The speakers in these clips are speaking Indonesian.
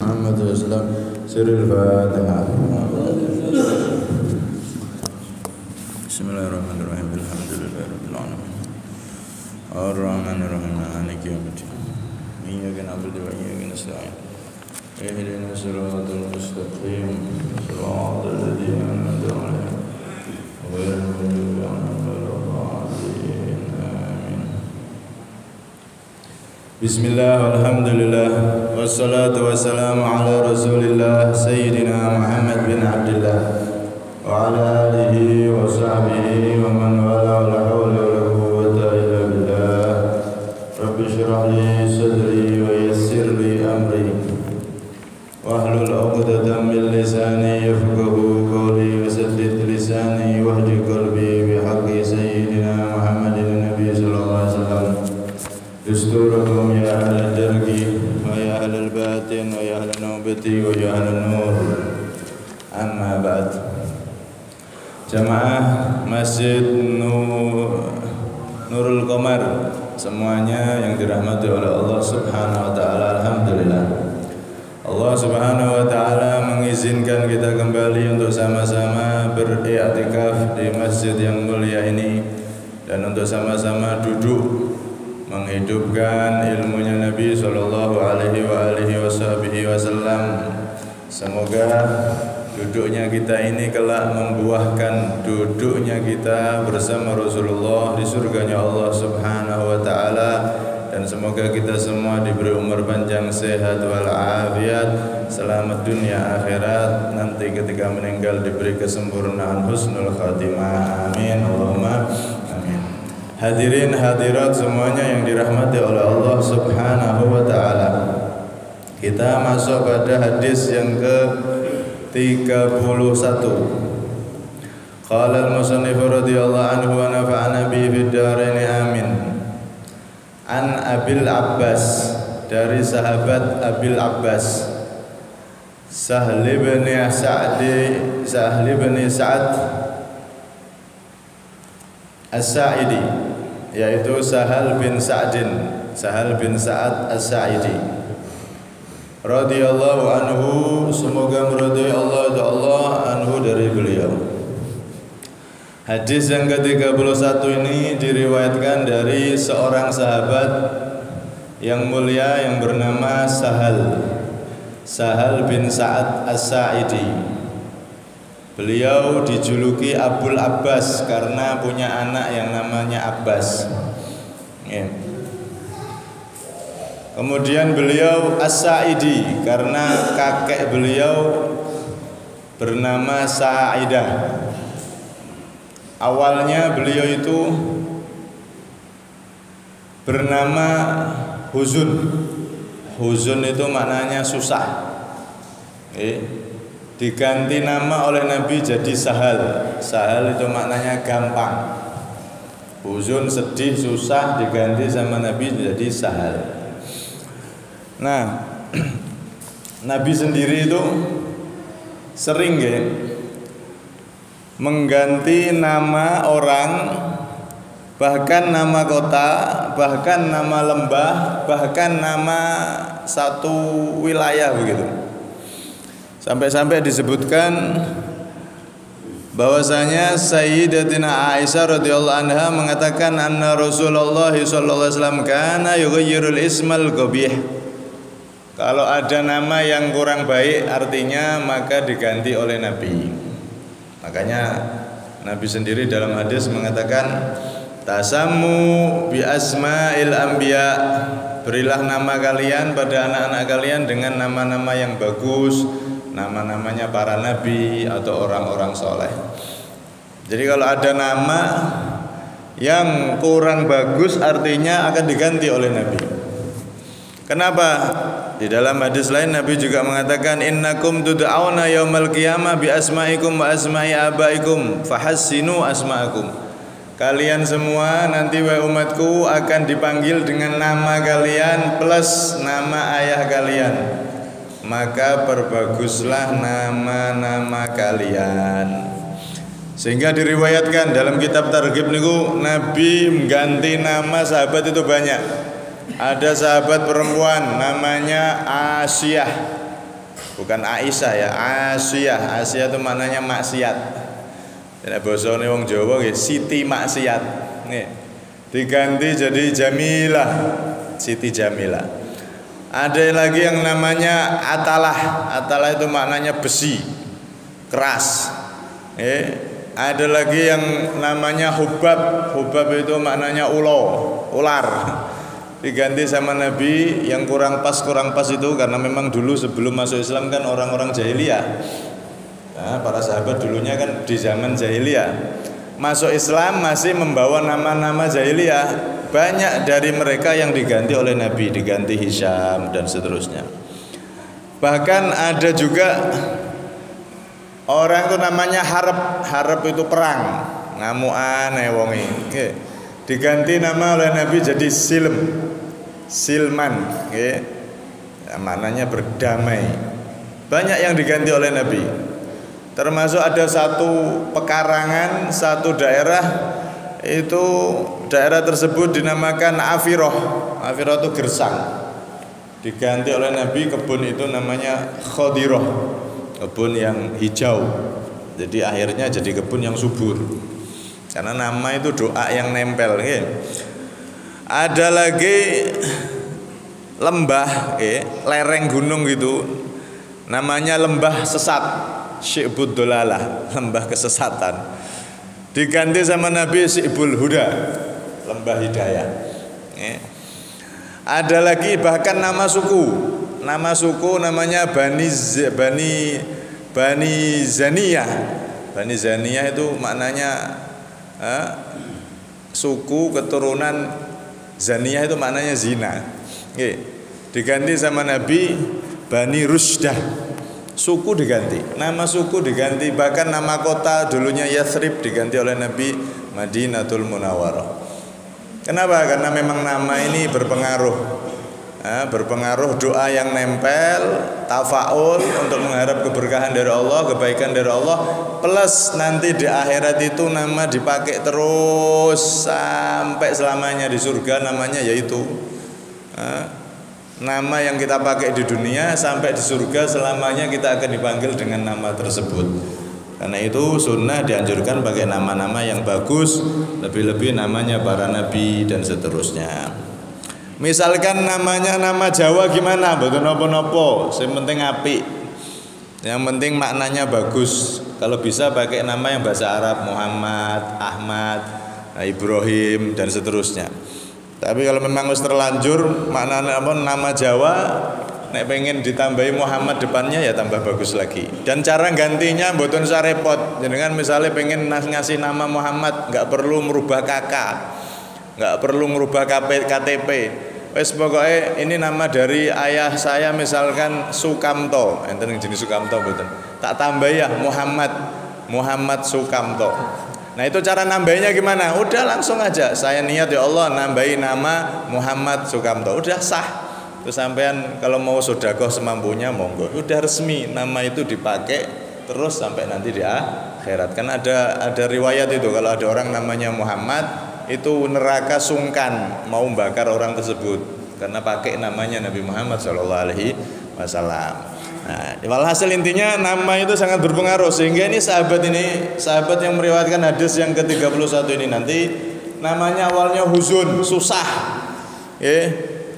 محمد وسلم سر الفاتحة. بسم الله الرحمن الرحيم الحمد لله رب العالمين الرحمن الرحيم مالك يوم الدين إياك نعبد وإياك نستعين اهدنا الصراط المستقيم صراط الذين أنعمت عليهم غير المغضوب عليهم ولا الضالين آمين. بسم الله والحمد لله والصلاة والسلام على رسول الله سيدنا محمد بن عبد الله وعلى آله وصحبه ومن والاه ولا حول ولا قوة إلا بالله. رب اشرح لي صدري ويسر لي أمري واحلل عقدة من لساني يفقهوا قولي وسدد لساني واهد قلبي بحق سيدنا محمد النبي صلى الله عليه وسلم. دستوركم يا أهل الدرك ويا أهل الباطن ويا أهل النوبة ويا أهل النور. أما بعد. Jamaah Masjid Nurul Qamar semuanya yang dirahmati oleh Allah Subhanahu wa taala, alhamdulillah. Allah Subhanahu wa taala mengizinkan kita kembali untuk sama-sama beriktikaf di masjid yang mulia ini dan untuk sama-sama duduk menghidupkan ilmunya Nabi sallallahu alaihi wasallam. Semoga duduknya kita ini kelak membuahkan duduknya kita bersama Rasulullah di surganya Allah Subhanahu wa taala, dan semoga kita semua diberi umur panjang, sehat walafiat, selamat dunia akhirat, nanti ketika meninggal diberi kesempurnaan husnul khatimah. Amin Allahumma amin. Hadirin hadirat semuanya yang dirahmati oleh Allah Subhanahu wa taala. Kita masuk pada hadis yang ke-31. Qala al-musannif radhiyallahu anhu wa nafa'ana bi fid dharain amin. An Abil Abbas, dari sahabat Abil Abbas Sahl bin Sa'ad As-Sa'idi, yaitu Sahal bin Sa'ad As-Sa'idi radhiyallahu anhu, semoga meridai Allah anhu dari beliau. Hadis yang ke-31 ini diriwayatkan dari seorang sahabat yang mulia yang bernama Sahal bin Sa'ad As-Sa'idi. Beliau dijuluki Abul Abbas karena punya anak yang namanya Abbas. Kemudian beliau As-Sa'idi karena kakek beliau bernama Sa'idah. Awalnya beliau itu bernama Huzun. Huzun itu maknanya susah. Diganti nama oleh Nabi jadi Sahal. Sahal itu maknanya gampang. Huzun sedih, susah, diganti sama Nabi jadi Sahal. Nah, Nabi sendiri itu sering mengganti nama orang, bahkan nama kota, bahkan nama lembah, bahkan nama satu wilayah begitu. Sampai-sampai disebutkan bahwasanya Sayyidatina Aisyah radhiyallahu anha mengatakan anna Rasulullah sallallahu alaihi wasallam kana yughayyirul ismal qabih. Kalau ada nama yang kurang baik artinya maka diganti oleh Nabi. Makanya Nabi sendiri dalam hadis mengatakan tasammu bi asma'il anbiya, berilah nama kalian pada anak-anak kalian dengan nama-nama yang bagus, nama-namanya para nabi atau orang-orang soleh. Jadi kalau ada nama yang kurang bagus artinya akan diganti oleh Nabi. Kenapa? Di dalam hadis lain Nabi juga mengatakan innakum tud'auna yaumal qiyamah bi asma'ikum wa asma'i abaikum fahassinu asma'akum. Kalian semua nanti wahai umatku akan dipanggil dengan nama kalian plus nama ayah kalian. Maka perbaguslah nama-nama kalian. Sehingga diriwayatkan dalam kitab Targhib niku Nabi mengganti nama sahabat itu banyak. Ada sahabat perempuan namanya Asiyah Bukan Aisyah ya, Asiyah. Asiyah itu maknanya maksiat. Nek basane wong Jawa nggih Siti maksiat. Nggih. Diganti jadi Jamilah, Siti Jamilah. Ada lagi yang namanya Atalah. Atalah itu maknanya besi, keras. Ada lagi yang namanya Hubab. Hubab itu maknanya ular. Diganti sama Nabi yang kurang pas itu karena memang dulu sebelum masuk Islam kan orang-orang jahiliyah. Nah, para sahabat dulunya kan di zaman jahiliyah. Masuk Islam masih membawa nama-nama jahiliyah. Banyak dari mereka yang diganti oleh Nabi, diganti Hisham dan seterusnya. Bahkan ada juga orang itu namanya Harb itu perang, ngamuan wonge. Nggih. Diganti nama oleh Nabi jadi Silman, okay. Maknanya berdamai. Banyak yang diganti oleh Nabi. Termasuk ada satu pekarangan, satu daerah, itu daerah tersebut dinamakan Afiroh. Afiroh itu gersang. Diganti oleh Nabi kebun itu namanya Khadiroh, kebun yang hijau. Jadi akhirnya jadi kebun yang subur. Karena nama itu doa yang nempel. Ada lagi lembah, lereng gunung gitu, namanya lembah sesat, Syi'bud Dolalah, lembah kesesatan. Diganti sama Nabi Syi'bul Huda, lembah hidayah. Ada lagi bahkan nama suku namanya Bani Zaniyah. Bani Zaniyah itu maknanya suku keturunan Zaniyah itu maknanya zina. Diganti sama Nabi Bani Rusdah. Suku diganti, nama suku diganti, bahkan nama kota dulunya Yathrib diganti oleh Nabi Madinatul Munawwarah. Kenapa? Karena memang nama ini berpengaruh. Berpengaruh doa yang nempel, tafaul untuk mengharap keberkahan dari Allah, kebaikan dari Allah, plus nanti di akhirat itu nama dipakai terus sampai selamanya di surga, namanya yaitu nama yang kita pakai di dunia sampai di surga selamanya kita akan dipanggil dengan nama tersebut. Karena itu sunnah dianjurkan pakai nama-nama yang bagus, lebih-lebih namanya para nabi dan seterusnya. Misalkan namanya nama Jawa gimana? Betul nopo-nopo, yang penting apik. Yang penting maknanya bagus. Kalau bisa pakai nama yang bahasa Arab, Muhammad, Ahmad, Ibrahim dan seterusnya. Tapi kalau memang harus terlanjur maknanya nama Jawa, nek pengen ditambahi Muhammad depannya ya tambah bagus lagi. Dan cara gantinya mboten usah repot. Jenengan misalnya pengen ngasih nama Muhammad, nggak perlu merubah KK, nggak perlu merubah KTP. Wes pokoknya ini nama dari ayah saya misalkan Sukamto, enten jenis Sukamto mboten. Tak tambah ya Muhammad Sukamto. Nah itu cara nambahnya gimana? Udah langsung aja. Saya niat ya Allah nambahi nama Muhammad Sukamto. Udah sah. Terus sampean kalau mau sedekah semampunya monggo. Udah resmi nama itu dipakai terus sampai nanti di akhirat. Kan ada riwayat itu kalau ada orang namanya Muhammad itu neraka sungkan mau bakar orang tersebut karena pakai namanya Nabi Muhammad SAW. Nah, walhasil intinya nama itu sangat berpengaruh sehingga ini sahabat yang meriwayatkan hadis yang ke-31 ini nanti namanya awalnya Huzun, susah.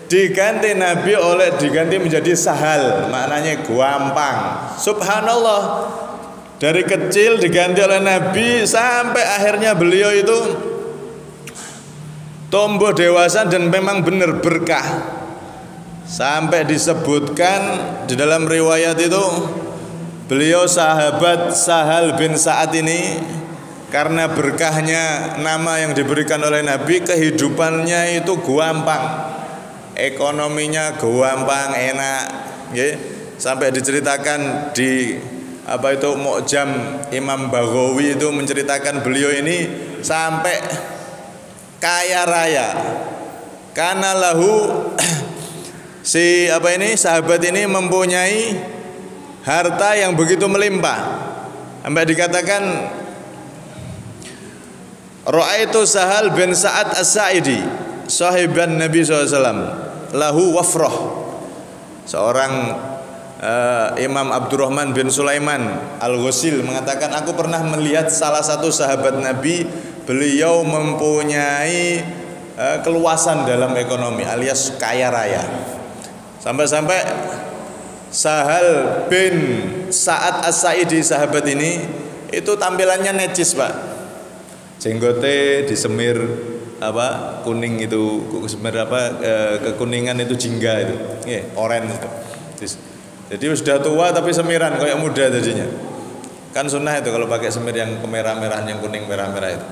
Diganti menjadi Sahal, maknanya gampang. Subhanallah. Dari kecil diganti oleh Nabi sampai akhirnya beliau itu tumbuh dewasa dan memang benar berkah. Sampai disebutkan di dalam riwayat itu beliau sahabat Sahal bin Sa'ad ini karena berkahnya nama yang diberikan oleh Nabi, kehidupannya itu gampang, ekonominya gampang, enak, sampai diceritakan di Mu'jam Imam Baghawi itu menceritakan beliau ini sampai kaya raya. Karena lahu sahabat ini mempunyai harta yang begitu melimpah. Sampai dikatakan Ra'aitu Sahal bin Sa'ad As-Sa'idi sahiban Nabi SAW lahu wafrah, seorang Imam Abdurrahman bin Sulaiman Al-Ghusil mengatakan, aku pernah melihat salah satu sahabat Nabi, beliau mempunyai keluasan dalam ekonomi alias kaya raya. Sampai-sampai Sahal bin Sa'ad As-Sa'idi, sahabat ini itu tampilannya necis, Pak. Jenggote disemir kuning itu, semir kekuningan itu jingga itu. Oren itu. Jadi sudah tua tapi semiran kayak muda jadinya. Kan sunnah itu kalau pakai semir yang kemerah-merahan, yang kuning merah-merah itu.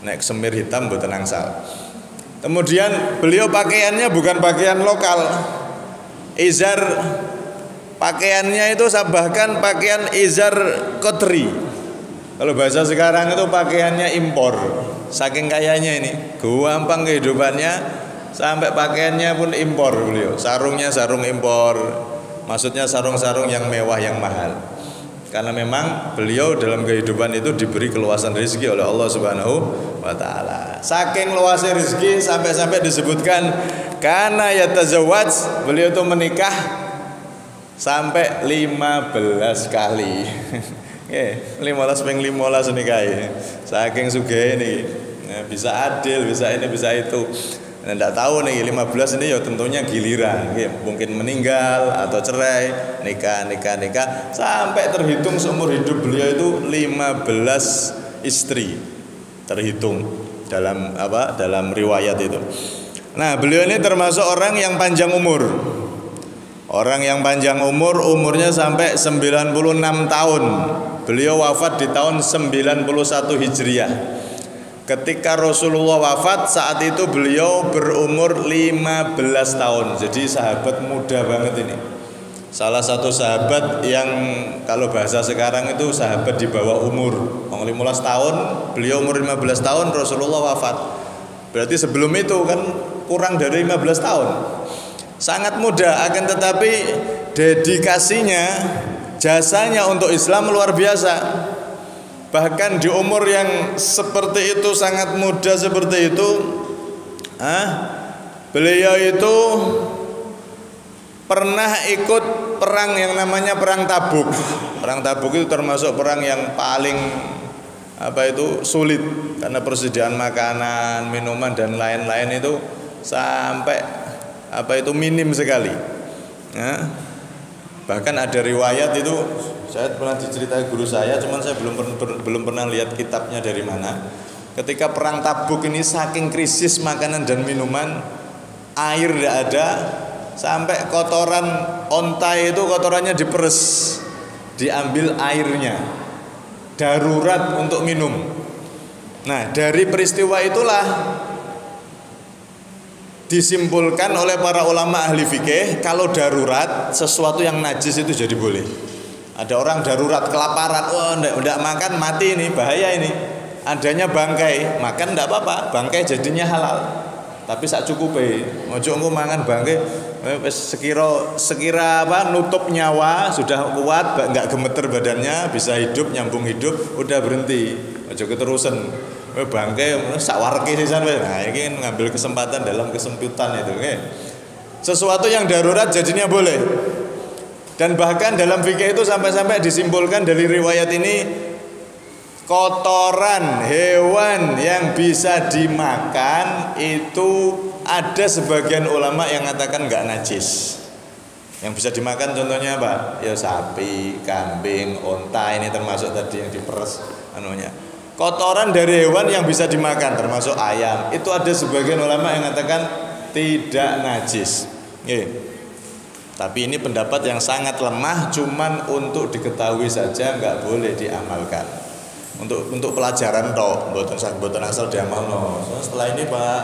Nek semir hitam mboten angsal. Kemudian beliau pakaiannya bukan pakaian lokal. Izar pakaiannya itu bahkan pakaian izar kotri. Kalau bahasa sekarang itu pakaiannya impor. Saking kayanya ini, gampang kehidupannya sampai pakaiannya pun impor beliau. Sarungnya sarung impor. Maksudnya sarung-sarung yang mewah, yang mahal. Karena memang beliau dalam kehidupan itu diberi keluasan rezeki oleh Allah Subhanahu wa taala. Saking luasnya rezeki sampai-sampai disebutkan karena yatazawwaj, beliau itu menikah sampai 15 kali. 15 ping 15 nikahi. Saking sugih ini. Bisa adil, bisa ini, bisa itu. Tidak tahu nih 15 ini ya tentunya giliran, mungkin meninggal atau cerai, nikah sampai terhitung seumur hidup beliau itu 15 istri terhitung dalam riwayat itu. Nah, beliau ini termasuk orang yang panjang umur. Orang yang panjang umur, umurnya sampai 96 tahun. Beliau wafat di tahun 91 Hijriah. Ketika Rasulullah wafat, saat itu beliau berumur 15 tahun. Jadi sahabat muda banget ini. Salah satu sahabat yang kalau bahasa sekarang itu sahabat di bawah umur. 15 tahun, beliau umur 15 tahun, Rasulullah wafat. Berarti sebelum itu kan kurang dari 15 tahun. Sangat muda, akan tetapi dedikasinya, jasanya untuk Islam luar biasa. Bahkan di umur yang seperti itu, sangat muda seperti itu, beliau itu pernah ikut perang yang namanya perang Tabuk. Perang Tabuk itu termasuk perang yang paling sulit karena persediaan makanan, minuman dan lain-lain itu sampai minim sekali. Bahkan ada riwayat itu, saya pernah diceritai guru saya, cuman saya belum pernah lihat kitabnya dari mana. Ketika perang Tabuk ini saking krisis makanan dan minuman, air tidak ada, sampai kotoran onta itu kotorannya diperes, diambil airnya, darurat untuk minum. Nah, dari peristiwa itulah disimpulkan oleh para ulama ahli fikih, kalau darurat sesuatu yang najis itu jadi boleh. Ada orang darurat kelaparan, enggak makan mati ini, bahaya ini. Adanya bangkai, makan enggak apa-apa, bangkai jadinya halal. Tapi sak cukupe, ojo engko mangan bangkai sekira nutup nyawa, sudah kuat, enggak gemeter badannya, bisa hidup, nyambung hidup, udah berhenti. Ojo keterusan. Bangkai sak warke sisan wae. Nah, iki ngambil kesempatan dalam kesempitan itu, Sesuatu yang darurat jadinya boleh. Dan bahkan dalam fikih itu sampai-sampai disimpulkan dari riwayat ini, kotoran hewan yang bisa dimakan itu ada sebagian ulama yang mengatakan enggak najis. Yang bisa dimakan contohnya apa? Ya sapi, kambing, onta, ini termasuk tadi yang diperes anunya. Kotoran dari hewan yang bisa dimakan termasuk ayam, itu ada sebagian ulama yang mengatakan tidak najis. Tapi ini pendapat yang sangat lemah, cuman untuk diketahui saja, nggak boleh diamalkan. Untuk pelajaran toh, mboten asal diamalno. Setelah ini Pak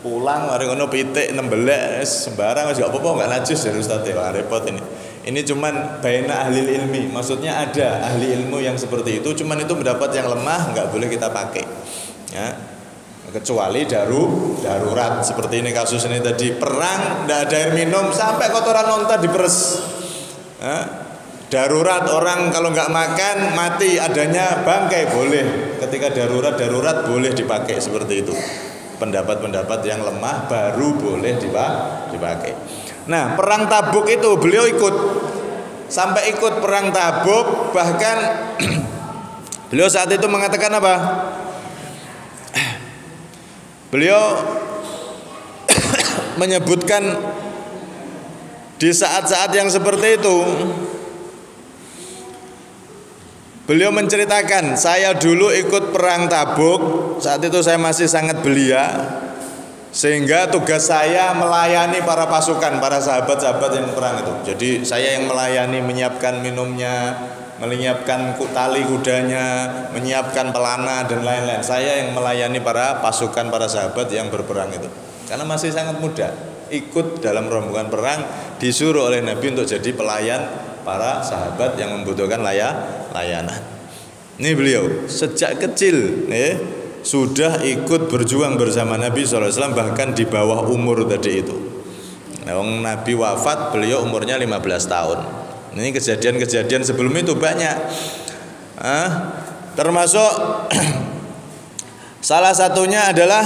pulang mari ngono pitik nembelek sembarang wis gak apa-apa, enggak najis dari Ustaz. Repot ini. Ini cuman baina ahli ilmi, maksudnya ada ahli ilmu yang seperti itu, cuman itu pendapat yang lemah, nggak boleh kita pakai. Ya. Kecuali darurat seperti ini kasus ini tadi, perang nggak ada air minum sampai kotoran onta diperes. Ya. Darurat, orang kalau nggak makan mati, adanya bangkai boleh. Ketika darurat boleh dipakai seperti itu. Pendapat-pendapat yang lemah baru boleh dipakai. Nah, perang Tabuk itu beliau ikut, sampai ikut perang Tabuk, bahkan beliau saat itu mengatakan apa? Beliau menyebutkan di saat-saat yang seperti itu, beliau menceritakan, saya dulu ikut perang Tabuk, saat itu saya masih sangat belia, sehingga tugas saya melayani para pasukan, para sahabat-sahabat yang perang itu. Jadi saya yang melayani, menyiapkan minumnya, menyiapkan tali kudanya, menyiapkan pelana dan lain-lain. Saya yang melayani para pasukan, para sahabat yang berperang itu. Karena masih sangat muda, ikut dalam rombongan perang, disuruh oleh Nabi untuk jadi pelayan para sahabat yang membutuhkan layanan. Ini beliau sejak kecil sudah ikut berjuang bersama Nabi SAW, bahkan di bawah umur tadi itu. Nah, Nabi wafat beliau umurnya 15 tahun. Ini kejadian-kejadian sebelum itu banyak, termasuk salah satunya adalah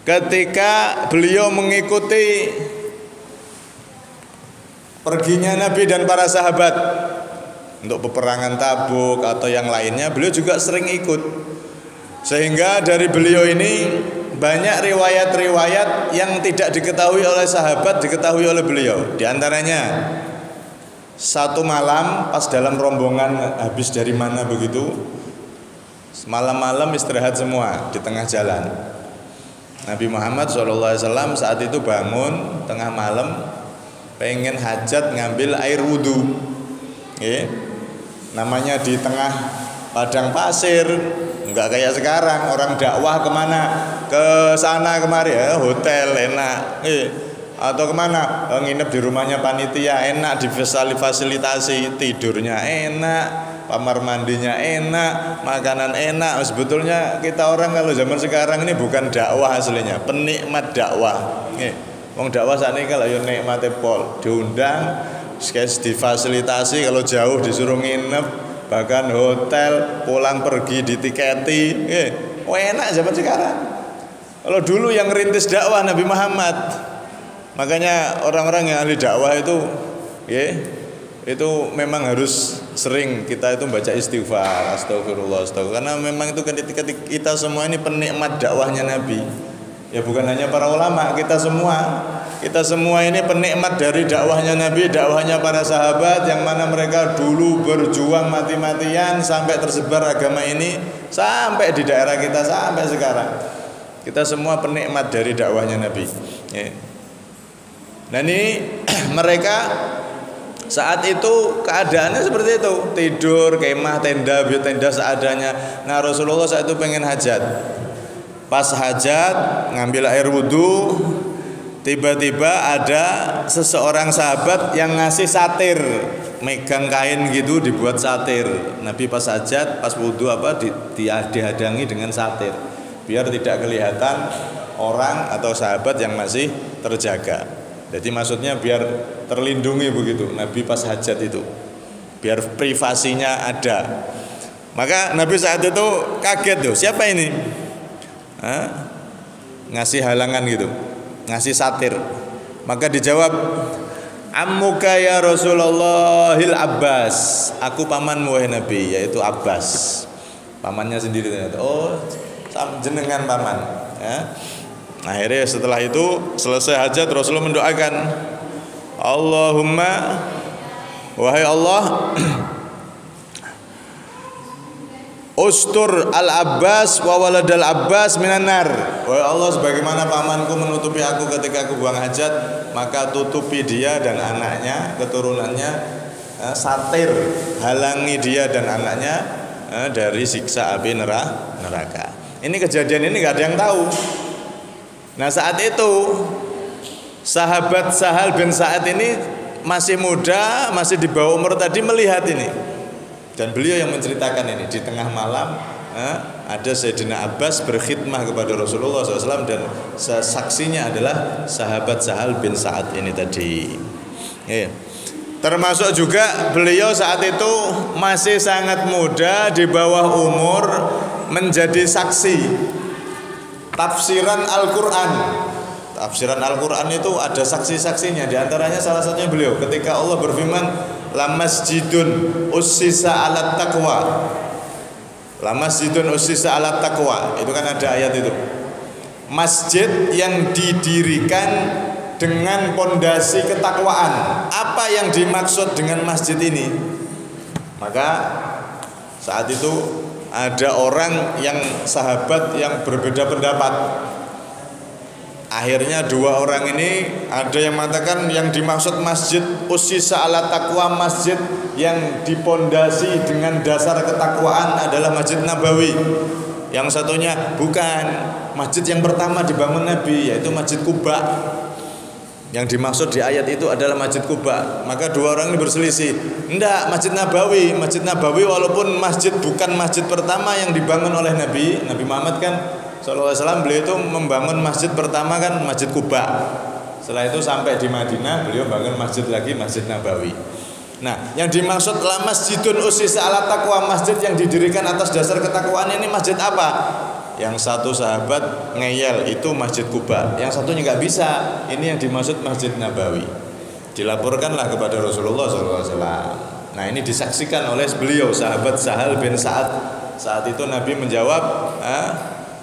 ketika beliau mengikuti perginya Nabi dan para sahabat untuk peperangan Tabuk atau yang lainnya, beliau juga sering ikut. Sehingga dari beliau ini banyak riwayat-riwayat yang tidak diketahui oleh sahabat diketahui oleh beliau. Di antaranya satu malam pas dalam rombongan habis dari mana begitu, malam-malam istirahat semua di tengah jalan. Nabi Muhammad SAW saat itu bangun tengah malam, pengen hajat ngambil air wudhu. Namanya di tengah padang pasir, nggak kayak sekarang orang dakwah kemana, ke sana kemari ya, hotel enak, atau kemana, nginep di rumahnya panitia enak, difasilitasi, tidurnya enak, kamar mandinya enak, makanan enak. Sebetulnya kita orang kalau zaman sekarang ini bukan dakwah aslinya, penikmat dakwah. Wong dakwah saat ini kalau yo nikmate pol, diundang, difasilitasi, kalau jauh disuruh nginep, bahkan hotel, pulang pergi ditiketi. Enak zaman sekarang. Kalau dulu yang rintis dakwah Nabi Muhammad, makanya orang-orang yang ahli dakwah itu, itu memang harus sering kita itu baca istighfar, astagfirullah, karena memang itu ketika kita semua ini penikmat dakwahnya Nabi. Ya bukan hanya para ulama, kita semua ini penikmat dari dakwahnya Nabi, dakwahnya para sahabat, yang mana mereka dulu berjuang mati-matian sampai tersebar agama ini sampai di daerah kita sampai sekarang. Kita semua penikmat dari dakwahnya Nabi. Nah ini mereka saat itu keadaannya seperti itu, tidur, kemah, tenda seadanya. Nah Rasulullah saat itu pengen hajat. Pas hajat ngambil air wudhu, tiba-tiba ada seseorang sahabat yang ngasih satir, megang kain gitu dibuat satir. Nabi pas hajat, pas wudhu dihadangi dengan satir, biar tidak kelihatan orang atau sahabat yang masih terjaga. Jadi maksudnya biar terlindungi begitu Nabi pas hajat itu, biar privasinya ada. Maka Nabi saat itu kaget tuh, siapa ini? Ngasih halangan gitu, ngasih satir. Maka dijawab, ammuka ya Rasulullahil Abbas, aku pamanmu wahai Nabi, yaitu Abbas, pamannya sendiri ternyata. Oh, jenengan paman. Akhirnya setelah itu selesai hajat, Rasulullah mendoakan, Allahumma, wahai Allah, ustur al-Abbas wa waladal Abbas minan nar. Wahai Allah, sebagaimana pamanku menutupi aku ketika aku buang hajat, maka tutupi dia dan anaknya, keturunannya, satir, halangi dia dan anaknya dari siksa api neraka. Ini kejadian ini gak ada yang tahu. Nah saat itu sahabat Sahal bin Sa'ad ini masih muda, masih di bawah umur tadi, melihat ini. Dan beliau yang menceritakan ini di tengah malam, ada Sayyidina Abbas berkhidmah kepada Rasulullah SAW, dan saksinya adalah sahabat Sahal bin Sa'ad ini tadi. Termasuk juga beliau saat itu masih sangat muda, di bawah umur, menjadi saksi tafsiran Al-Quran Tafsiran Al-Quran itu ada saksi-saksinya. Di antaranya salah satunya beliau ketika Allah berfirman, la masjidun ussisa 'alat taqwa. La masjidun ussisa 'alat taqwa. Itu kan ada ayat itu. Masjid yang didirikan dengan pondasi ketakwaan. Apa yang dimaksud dengan masjid ini? Maka saat itu ada orang yang sahabat yang berbeda pendapat. Akhirnya dua orang ini ada yang mengatakan yang dimaksud masjid ussisa 'ala taqwa, masjid yang dipondasi dengan dasar ketakwaan adalah Masjid Nabawi. Yang satunya bukan, masjid yang pertama dibangun Nabi yaitu Masjid Quba. Yang dimaksud di ayat itu adalah Masjid Quba. Maka dua orang ini berselisih. Enggak, Masjid Nabawi. Masjid Nabawi walaupun masjid bukan masjid pertama yang dibangun oleh Nabi Muhammad kan SAW, beliau itu membangun masjid pertama kan Masjid Quba. Setelah itu sampai di Madinah beliau bangun masjid lagi, Masjid Nabawi. Nah, yang dimaksud la masjidun ussisa 'ala taqwa, masjid yang didirikan atas dasar ketakwaan, ini masjid apa? Yang satu sahabat ngeyel, itu Masjid Quba. Yang satunya nggak bisa, ini yang dimaksud Masjid Nabawi. Dilaporkanlah kepada Rasulullah SAW. Nah, ini disaksikan oleh beliau sahabat Sahal bin Sa'ad. Saat itu Nabi menjawab,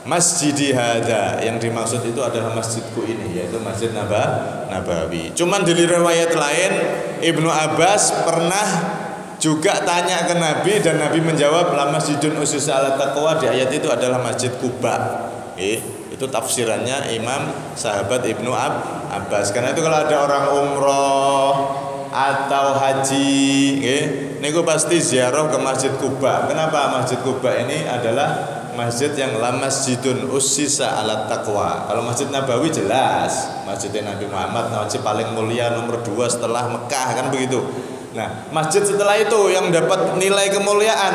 masjidi hada, yang dimaksud itu adalah masjidku ini, yaitu Masjid Nabawi. Cuman di riwayat lain Ibnu Abbas pernah juga tanya ke Nabi dan Nabi menjawab la masjidun ussisa 'ala taqwa, di ayat itu adalah Masjid Quba. Itu tafsirannya Imam sahabat Ibnu Abbas. Karena itu kalau ada orang umroh atau haji, niku pasti ziarah ke Masjid Quba. Kenapa? Masjid Quba ini adalah masjid yang la masjidun ussisa 'ala taqwa. Kalau Masjid Nabawi jelas Masjid Nabi Muhammad, masjid paling mulia nomor 2 setelah Mekah kan begitu. Nah, masjid setelah itu yang dapat nilai kemuliaan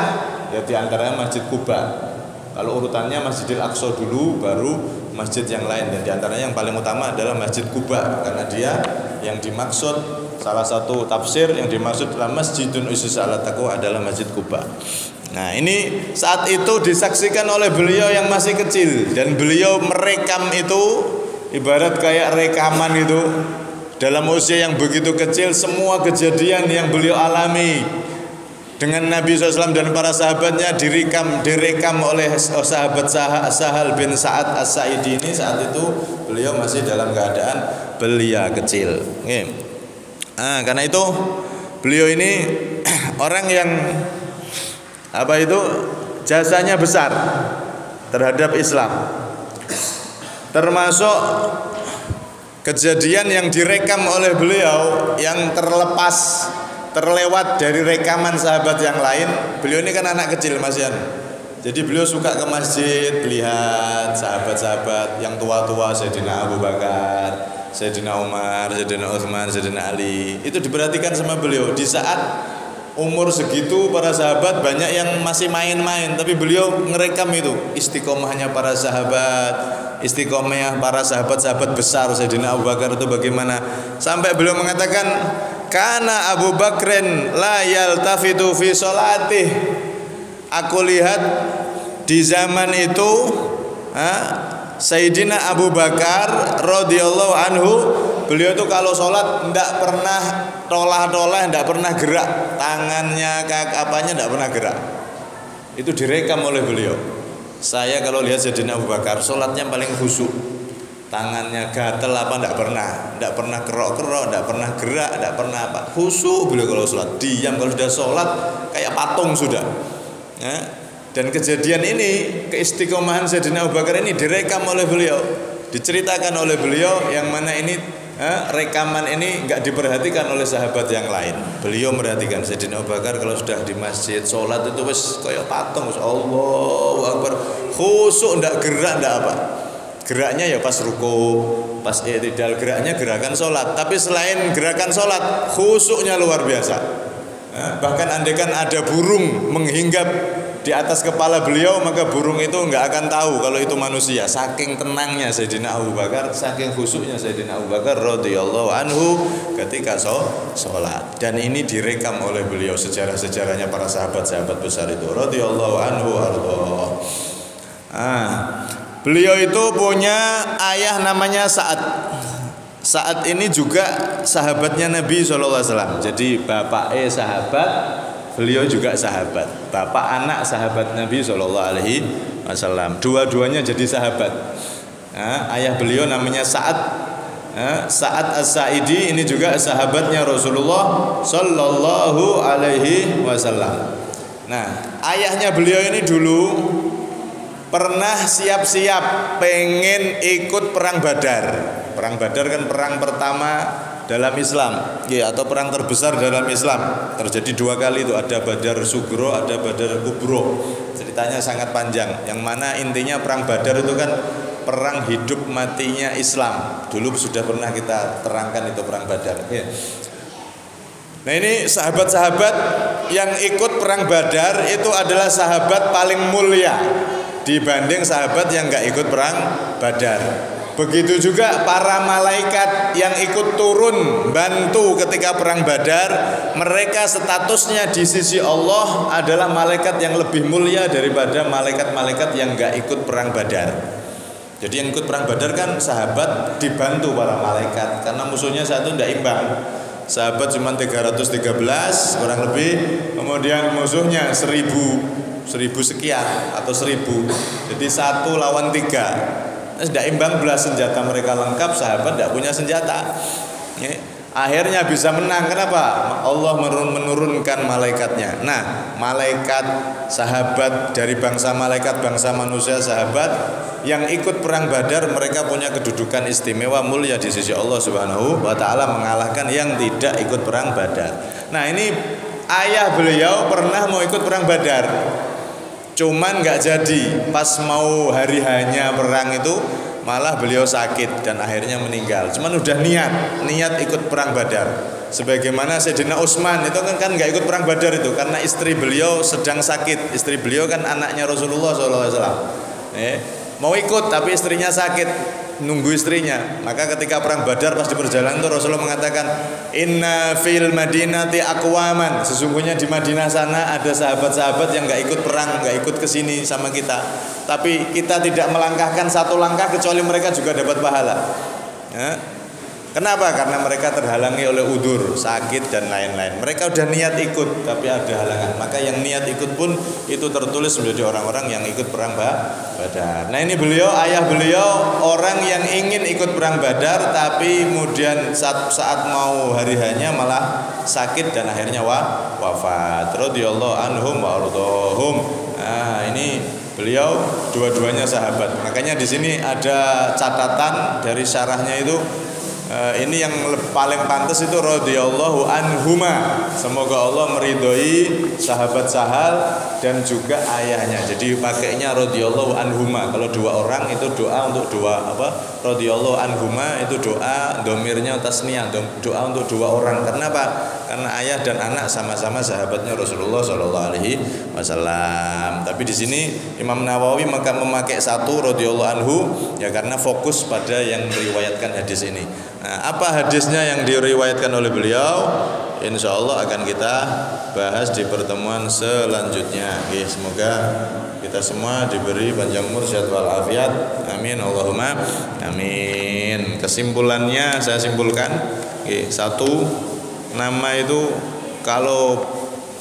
ya diantaranya Masjid Quba. Kalau urutannya Masjidil Aqsa dulu, baru masjid yang lain, dan diantaranya yang paling utama adalah Masjid Quba karena dia yang dimaksud, salah satu tafsir yang dimaksud la masjidun ussisa 'ala taqwa adalah Masjid Quba. Nah, ini saat itu disaksikan oleh beliau yang masih kecil, dan beliau merekam itu ibarat kayak rekaman itu. Dalam usia yang begitu kecil, semua kejadian yang beliau alami dengan Nabi SAW dan para sahabatnya direkam oleh sahabat Sahal bin Sa'ad As-Sa'idi ini. Saat itu beliau masih dalam keadaan belia kecil. Karena itu beliau ini orang yang jasanya besar terhadap Islam, termasuk kejadian yang direkam oleh beliau yang terlewat dari rekaman sahabat yang lain. Beliau ini kan anak kecil Mas Yan, jadi beliau suka ke masjid, lihat sahabat-sahabat yang tua-tua, Sayyidina Abu Bakar, Sayyidina Umar, Sayyidina Utsman, Sayyidina Ali. Itu diperhatikan sama beliau. Di saat umur segitu para sahabat banyak yang masih main-main, tapi beliau ngerekam itu istiqomahnya para sahabat, istiqomahnya para sahabat-sahabat besar. Sayyidina Abu Bakar itu bagaimana, sampai beliau mengatakan kana Abu Bakrin la yaltafitu fi sholatih. Aku lihat di zaman itu Sayyidina Abu Bakar radhiyallahu anhu, beliau itu kalau sholat tidak pernah tolah-tolah, tidak pernah gerak, tangannya, apanya tidak pernah gerak. Itu direkam oleh beliau. Saya kalau lihat Sayyidina Abu Bakar sholatnya paling khusyuk, tangannya gatel apa tidak pernah kerok-kerok, tidak pernah gerak, tidak pernah apa, khusyuk beliau kalau sholat, diam. Kalau sudah sholat kayak patung sudah. Dan kejadian ini, keistiqomahan Sayyidina Abu Bakar ini direkam oleh beliau, diceritakan oleh beliau, yang mana ini rekaman ini nggak diperhatikan oleh sahabat yang lain. Beliau merhatikan Sayyidina Abu Bakar kalau sudah di masjid sholat itu wis kayak patung, Allahu Akbar, khusyuk, ndak gerak, ndak apa. Geraknya ya pas ruku, pas i'tidal, geraknya gerakan sholat. Tapi selain gerakan sholat, khusyuknya luar biasa. Bahkan andaikan ada burung menghinggap di atas kepala beliau, maka burung itu nggak akan tahu kalau itu manusia. Saking tenangnya Sayyidina Abu Bakar, saking khusyuknya Sayyidina Abu Bakar radhiyallahu anhu ketika sholat. Dan ini direkam oleh beliau, sejarah-sejarahnya para sahabat-sahabat besar itu radhiyallahu anhu. beliau itu punya ayah namanya Sa'ad. Sa'ad ini juga sahabatnya Nabi SAW. Jadi bapaknya sahabat, beliau juga sahabat. Bapak anak sahabat Nabi SAW. Dua-duanya jadi sahabat. Nah, ayah beliau namanya Sa'ad. Sa'ad As-Sa'idi ini juga sahabatnya Rasulullah Sallallahu Alaihi Wasallam. Nah, ayahnya beliau ini dulu pernah siap-siap pengen ikut perang Badar. Perang Badar kan perang pertama dalam Islam, ya, atau perang terbesar dalam Islam. Terjadi 2 kali itu, ada Badar Sugro, ada Badar Kubro. Ceritanya sangat panjang. Yang mana intinya perang Badar itu kan perang hidup matinya Islam. Dulu sudah pernah kita terangkan itu perang Badar. Ya. Nah, ini sahabat-sahabat yang ikut perang Badar itu adalah sahabat paling mulia dibanding sahabat yang nggak ikut perang Badar. Begitu juga para malaikat yang ikut turun bantu ketika perang Badar, mereka statusnya di sisi Allah adalah malaikat yang lebih mulia daripada malaikat-malaikat yang nggak ikut perang Badar. Jadi yang ikut perang Badar kan sahabat dibantu para malaikat karena musuhnya satu tidak imbang. Sahabat cuma 313 kurang lebih, kemudian musuhnya 1000 sekian atau 1000. Jadi 1 lawan 3. Tidak imbang belas, senjata mereka lengkap, sahabat tidak punya senjata. Ya. Akhirnya bisa menang. Kenapa? Allah menurunkan malaikatnya. Nah, malaikat sahabat dari bangsa malaikat, bangsa manusia sahabat yang ikut perang Badar, mereka punya kedudukan istimewa mulia di sisi Allah Subhanahu wa taala, mengalahkan yang tidak ikut perang Badar. Nah, ini ayah beliau pernah mau ikut perang Badar. Cuman nggak jadi. Pas mau hari hanya perang itu malah beliau sakit dan akhirnya meninggal. Cuman udah niat ikut perang Badar. Sebagaimana Sayyidina Utsman itu kan nggak ikut perang Badar itu karena istri beliau sedang sakit. Istri beliau kan anaknya Rasulullah SAW. Mau ikut tapi istrinya sakit, nunggu istrinya. Maka ketika perang Badar pas di perjalanan itu Rasulullah mengatakan, inna fil madinati aqwaman, sesungguhnya di Madinah sana ada sahabat-sahabat yang nggak ikut perang, nggak ikut kesini sama kita, tapi kita tidak melangkahkan satu langkah kecuali mereka juga dapat pahala. Ya. Kenapa? Karena mereka terhalangi oleh udur, sakit dan lain-lain. Mereka udah niat ikut tapi ada halangan. Maka yang niat ikut pun itu tertulis menjadi orang-orang yang ikut perang Badar. Nah, ini beliau, ayah beliau orang yang ingin ikut perang Badar, tapi kemudian saat mau hari hanya malah sakit dan akhirnya wafat. Radhiyallahu anhum wa ardhahum. Nah, ini beliau dua-duanya sahabat. Makanya di sini ada catatan dari syarahnya itu. Ini yang paling pantas itu radhiyallahu anhuma. Semoga Allah meridhoi sahabat Sahal dan juga ayahnya. Jadi pakainya radhiyallahu anhuma. Kalau 2 orang itu doa untuk radhiyallahu anhuma itu doa domirnya tasniyah, doa untuk 2 orang. Kenapa? Karena ayah dan anak sama-sama sahabatnya Rasulullah Shallallahu Alaihi Wasallam. Tapi di sini Imam Nawawi memakai 1 radhiyallahu anhu ya karena fokus pada yang meriwayatkan hadis ini. Nah, apa hadisnya yang diriwayatkan oleh beliau? Insya Allah akan kita bahas di pertemuan selanjutnya. Oke, semoga kita semua diberi panjang umur, sehat walafiat. Amin Allahumma amin. Kesimpulannya saya simpulkan, oke, 1, nama itu kalau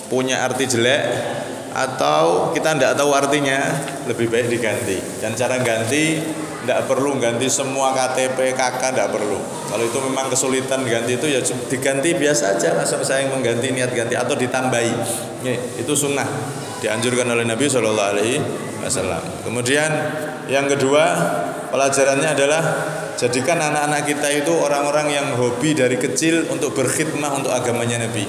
punya arti jelek atau kita tidak tahu artinya lebih baik diganti. Dan cara ganti tidak perlu ganti semua KTP KK, tidak perlu. Kalau itu memang kesulitan ganti itu ya diganti biasa aja, masa saya mengganti niat ganti atau ditambahi. Itu sunnah dianjurkan oleh Nabi Shallallahu Alaihi Wasallam. Kemudian yang kedua pelajarannya adalah jadikan anak-anak kita itu orang-orang yang hobi dari kecil untuk berkhidmah untuk agamanya Nabi.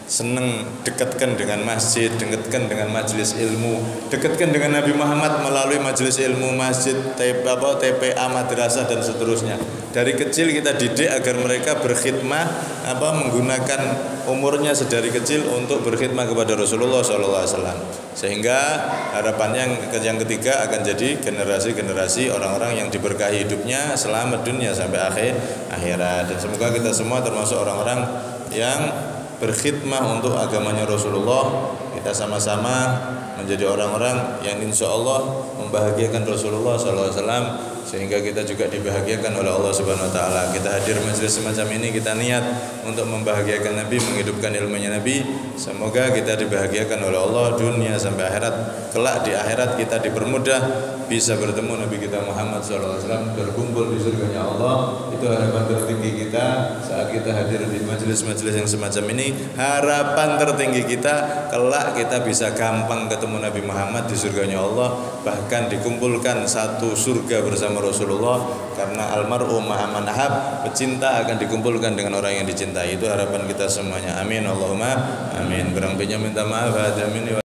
Senang dekatkan dengan masjid, dekatkan dengan majelis ilmu, dekatkan dengan Nabi Muhammad melalui majelis ilmu, masjid, TPA, madrasah dan seterusnya. Dari kecil kita didik agar mereka berkhidmah, menggunakan umurnya sedari kecil untuk berkhidmah kepada Rasulullah SAW. Sehingga harapannya yang ketiga akan jadi generasi-generasi orang-orang yang diberkahi hidupnya selamat dunia sampai akhirat. Dan semoga kita semua termasuk orang-orang yang berkhidmah untuk agamanya Rasulullah. kita sama-sama menjadi orang-orang yang insya Allah membahagiakan Rasulullah SAW, sehingga kita juga dibahagiakan oleh Allah Subhanahu Wa Taala. Kita hadir majelis semacam ini, kita niat untuk membahagiakan Nabi, menghidupkan ilmunya Nabi. Semoga kita dibahagiakan oleh Allah dunia sampai akhirat. Kelak di akhirat kita dipermudah bisa bertemu Nabi kita Muhammad SAW, berkumpul di surganya Allah. Itu harapan tertinggi kita saat kita hadir di majelis-majelis yang semacam ini. Harapan tertinggi kita kelak kita bisa gampang ketemu Nabi Muhammad di surganya Allah, bahkan dikumpulkan satu surga bersama Rasulullah, karena almar'u ma'a man ahab, pecinta akan dikumpulkan dengan orang yang dicintai. Itu harapan kita semuanya. Amin Allahumma amin. Kurang lebihnya minta maaf.